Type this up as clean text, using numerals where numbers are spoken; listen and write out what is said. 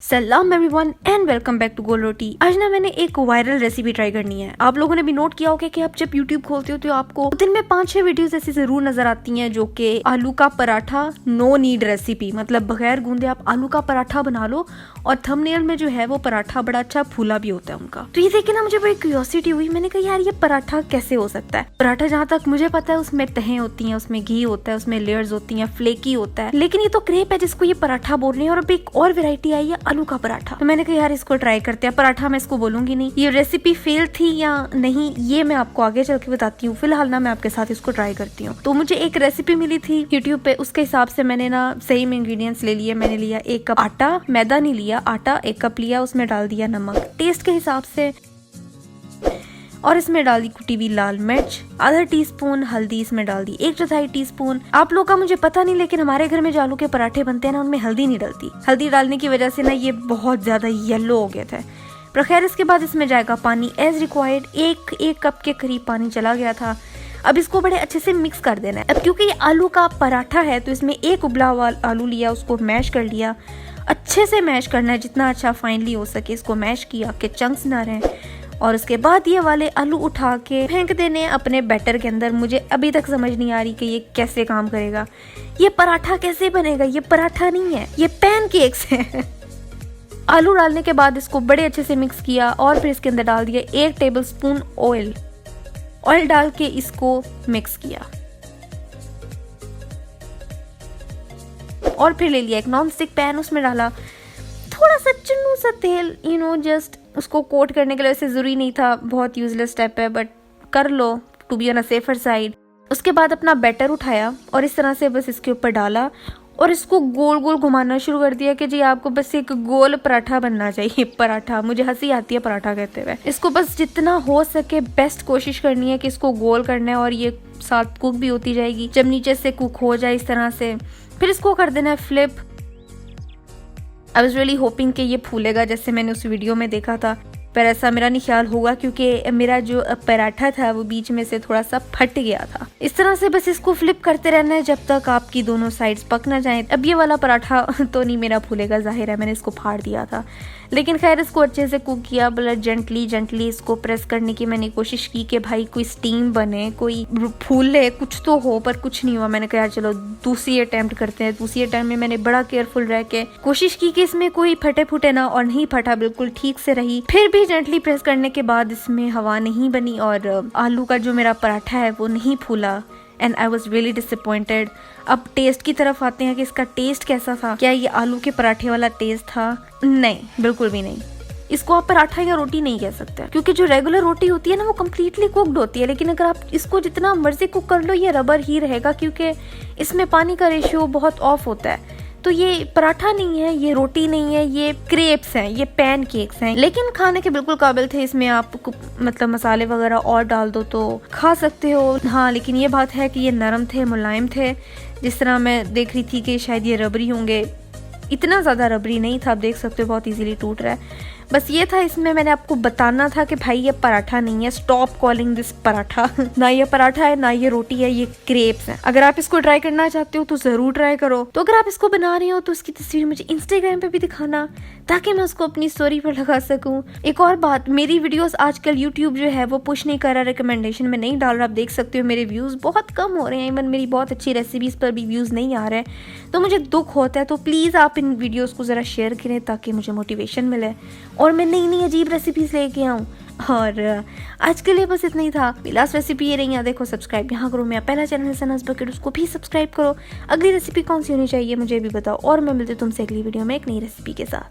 सलाम everyone and welcome back to Gol Roti. आज ना मैंने एक वायरल रेसिपी ट्राई करनी है। आप लोगों ने भी नोट किया होगा कि आप जब YouTube खोलते हो तो आपको दिन में 5-6 वीडियोस ऐसी जरूर नजर आती हैं जो कि आलू का पराठा नो नीड रेसिपी, मतलब बगैर गूंदे आप आलू का पराठा बना लो और थंबनेल में जो है वो पराठा बड़ा अच्छा फूला भी होता है उनका। तो ये देखे ना मुझे बड़ी क्यूरियोसिटी हुई। मैंने कहा यार ये पराठा कैसे हो सकता है। पराठा जहाँ तक मुझे पता है उसमें तहें होती हैं, उसमें घी होता है, उसमें लेयर्स होती हैं, फ्लेकी होता है, लेकिन ये तो क्रेप है जिसको ये पराठा बोल रहे हैं। और अब एक और वेरायटी आई है आलू का पराठा। तो मैंने कहा यार इसको ट्राई करते हैं। पराठा मैं इसको बोलूंगी नहीं। ये रेसिपी फेल थी या नहीं ये मैं आपको आगे चल के बताती हूँ। फिलहाल ना मैं आपके साथ इसको ट्राई करती हूँ। तो मुझे एक रेसिपी मिली थी यूट्यूब पे, उसके हिसाब से मैंने ना सही में इंग्रेडिएंट्स ले लिए। मैंने लिया 1 कप आटा, मैदा नहीं लिया, आटा 1 कप लिया, उसमें डाल दिया नमक टेस्ट के हिसाब से, और इसमें डाल दी कुटी हुई लाल मिर्च, आधा टीस्पून हल्दी इसमें डाल दी, 1/4 टीस्पून। आप लोग का मुझे पता नहीं, लेकिन हमारे घर में जो आलू के पराठे बनते हैं ना उनमें हल्दी नहीं डलती। हल्दी डालने की वजह से ना ये बहुत ज्यादा येलो हो गए थे। पर खैर इसके बाद इसमें जाएगा पानी एज रिक्वायर्ड। एक कप के करीब पानी चला गया था। अब इसको बड़े अच्छे से मिक्स कर देना है। अब क्योंकि ये आलू का पराठा है तो इसमें एक उबला हुआ आलू लिया, उसको मैश कर लिया। अच्छे से मैश करना है, जितना अच्छा फाइनली हो सके इसको मैश किया कि चंक्स ना रहें। और उसके बाद ये वाले आलू उठा के फेंक देने अपने बैटर के अंदर। मुझे अभी तक समझ नहीं आ रही कि ये कैसे काम करेगा, ये पराठा कैसे बनेगा। ये पराठा नहीं है, ये पैनकेक्स है। आलू डालने के बाद इसको बड़े अच्छे से मिक्स किया और फिर इसके अंदर डाल दिया 1 टेबलस्पून ऑयल डाल के इसको मिक्स किया। और फिर ले लिया एक नॉन स्टिक पैन, उसमें डाला थोड़ा सा चुन्नू सा तेल, जस्ट उसको कोट करने के लिए। वैसे जरूरी नहीं था, बहुत यूजलेस स्टेप है, बट कर लो to be on a safer side. उसके बाद अपना बैटर उठाया और इस तरह से बस इसके ऊपर डाला और इसको गोल गोल घुमाना शुरू कर दिया कि जी आपको बस एक गोल पराठा बनना चाहिए। पराठा, मुझे हंसी आती है पराठा कहते हुए। इसको बस जितना हो सके बेस्ट कोशिश करनी है कि इसको गोल करना है और ये साथ कुक भी होती जाएगी। जब नीचे से कुक हो जाए इस तरह से, फिर इसको कर देना है flip. I was really hoping कि ये फूलेगा जैसे मैंने उस वीडियो में देखा था, पर ऐसा मेरा नहीं ख्याल होगा क्योंकि मेरा जो पराठा था वो बीच में से थोड़ा सा फट गया था। इस तरह से बस इसको फ्लिप करते रहना है जब तक आपकी दोनों साइड्स पक ना जाएं। अब ये वाला पराठा तो नहीं मेरा फूलेगा, जाहिर है मैंने इसको फाड़ दिया था, लेकिन खैर इसको अच्छे से कुक किया। मतलब जेंटली इसको प्रेस करने की मैंने कोशिश की कि भाई कोई स्टीम बने, कोई फूले, कुछ तो हो, पर कुछ नहीं हुआ। मैंने कहा चलो दूसरी अटेम्प्ट करते हैं। दूसरी अटेम्प्ट में मैंने बड़ा केयरफुल रह के कोशिश की कि इसमें कोई फटे फूटे ना, और नहीं फटा, बिल्कुल ठीक से रही। फिर भी जेंटली प्रेस करने के बाद इसमें हवा नहीं बनी और आलू का जो मेरा पराठा है वो नहीं फूला। And I was really disappointed. अब टेस्ट की तरफ आते हैं कि इसका टेस्ट कैसा था। क्या ये आलू के पराठे वाला टेस्ट था? नहीं, बिल्कुल भी नहीं। इसको आप पराठा या रोटी नहीं कह सकते, क्योंकि जो रेगुलर रोटी होती है ना वो कम्प्लीटली कुक्ड होती है, लेकिन अगर आप इसको जितना मर्जी कुक कर लो ये रबर ही रहेगा, क्योंकि इसमें पानी का रेशियो बहुत ऑफ होता है। तो ये पराठा नहीं है, ये रोटी नहीं है, ये क्रेप्स हैं, ये पैनकेक्स हैं, लेकिन खाने के बिल्कुल काबिल थे। इसमें आप मतलब मसाले वगैरह और डाल दो तो खा सकते हो। हाँ, लेकिन ये बात है कि ये नरम थे, मुलायम थे। जिस तरह मैं देख रही थी कि शायद ये रबरी होंगे, इतना ज़्यादा रबरी नहीं था। आप देख सकते हो बहुत इजीली टूट रहा है। बस ये था, इसमें मैंने आपको बताना था कि भाई ये पराठा नहीं है, स्टॉप कॉलिंग दिस पराठा। ना ये पराठा है, ना ये रोटी है, ये क्रेप्स है। अगर आप इसको ट्राई करना चाहते हो तो जरूर ट्राई करो। तो अगर आप इसको बना रहे हो तो उसकी तस्वीर मुझे इंस्टाग्राम पे भी दिखाना ताकि मैं उसको अपनी स्टोरी पर लगा सकूं। एक और बात, मेरी वीडियोस आजकल यूट्यूब जो है वो पुश नहीं कर रहा, रिकमेंडेशन में नहीं डाल रहा। आप देख सकते हो मेरे व्यूज बहुत कम हो रहे हैं। इवन मेरी बहुत अच्छी रेसिपीज पर भी व्यूज नहीं आ रहे हैं, तो मुझे दुख होता है। तो प्लीज आप इन वीडियोस को जरा शेयर करें ताकि मुझे मोटिवेशन मिले और मैं नई नई अजीब रेसिपीज लेके आऊँ। और आज के लिए बस इतना ही था। लास्ट रेसिपी ये रही है, देखो सब्सक्राइब यहाँ करो। मेरा पहला चैनल है सनाज बकेट, उसको भी सब्सक्राइब करो। अगली रेसिपी कौन सी होनी चाहिए मुझे भी बताओ, और मैं मिलती हूँ तुमसे अगली वीडियो में एक नई रेसिपी के साथ।